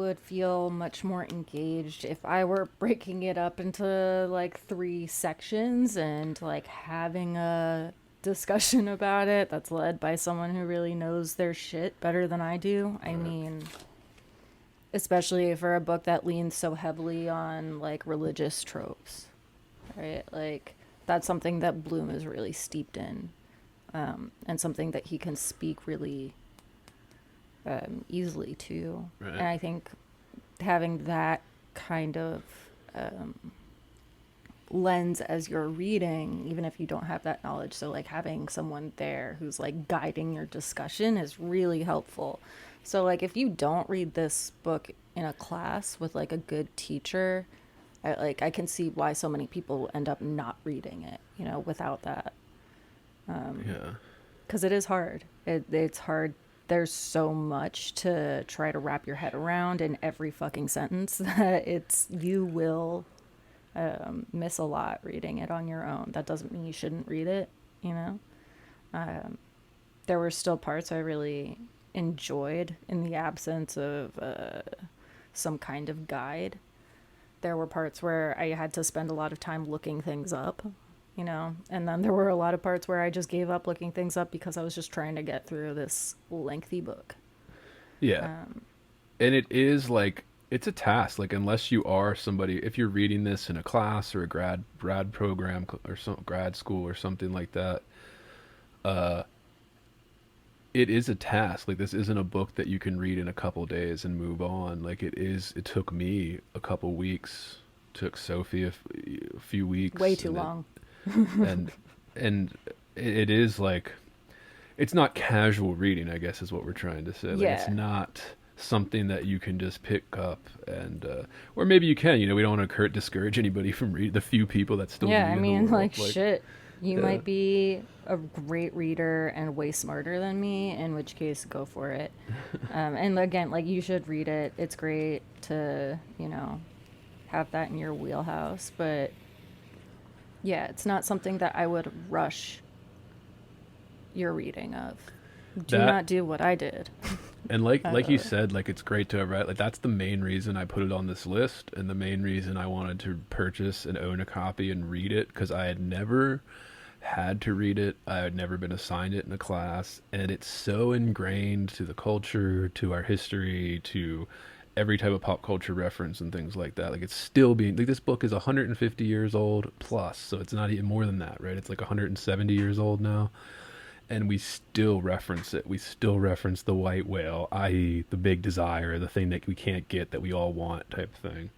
would feel much more engaged if I were breaking it up into like three sections and like having a discussion about it that's led by someone who really knows their shit better than I do. I mean, especially for a book that leans so heavily on like religious tropes, right? Like that's something that Bloom is really steeped in, and something that he can speak really easily to. Right. And I think having that kind of lens as you're reading, even if you don't have that knowledge, so like having someone there who's like guiding your discussion is really helpful. So like if you don't read this book in a class with like a good teacher, I can see why so many people end up not reading it, without that. Yeah. Because it is hard. It's hard. There's so much to try to wrap your head around in every fucking sentence that you will miss a lot reading it on your own. That doesn't mean you shouldn't read it, you know? There were still parts I really enjoyed in the absence of some kind of guide. There were parts where I had to spend a lot of time looking things up, and then there were a lot of parts where I just gave up looking things up because I was just trying to get through this lengthy book. Yeah. And it is like it's a task. Like unless you are somebody, if you're reading this in a class or a grad program or some grad school or something like that, it is a task. Like this isn't a book that you can read in a couple days and move on. Like it is. It took me a couple weeks. Took Sophie a few Way weeks, too long. and and it is like it's not casual reading, I guess is what we're trying to say. Like it's Yeah. not something that you can just pick up and or maybe you can, we don't want to discourage anybody from reading, the few people that still Yeah, read I in the mean, world, like, like shit. You yeah. might be a great reader and way smarter than me, in which case, go for it. And again, like, you should read it. It's great to, have that in your wheelhouse. But yeah, it's not something that I would rush your reading of. Do That not do what I did. and like you Uh, said, like it's great to have read, like that's the main reason I put it on this list and the main reason I wanted to purchase and own a copy and read it, because I had never had to read it. I had never been assigned it in a class, and it's so ingrained to the culture, to our history, to every type of pop culture reference and things like that. Like it's still being like this book is 150 years old plus, so it's not even more than that, right? It's like 170 years old now, and we still reference it. We still reference the white whale, i.e., the big desire, the thing that we can't get that we all want, type thing.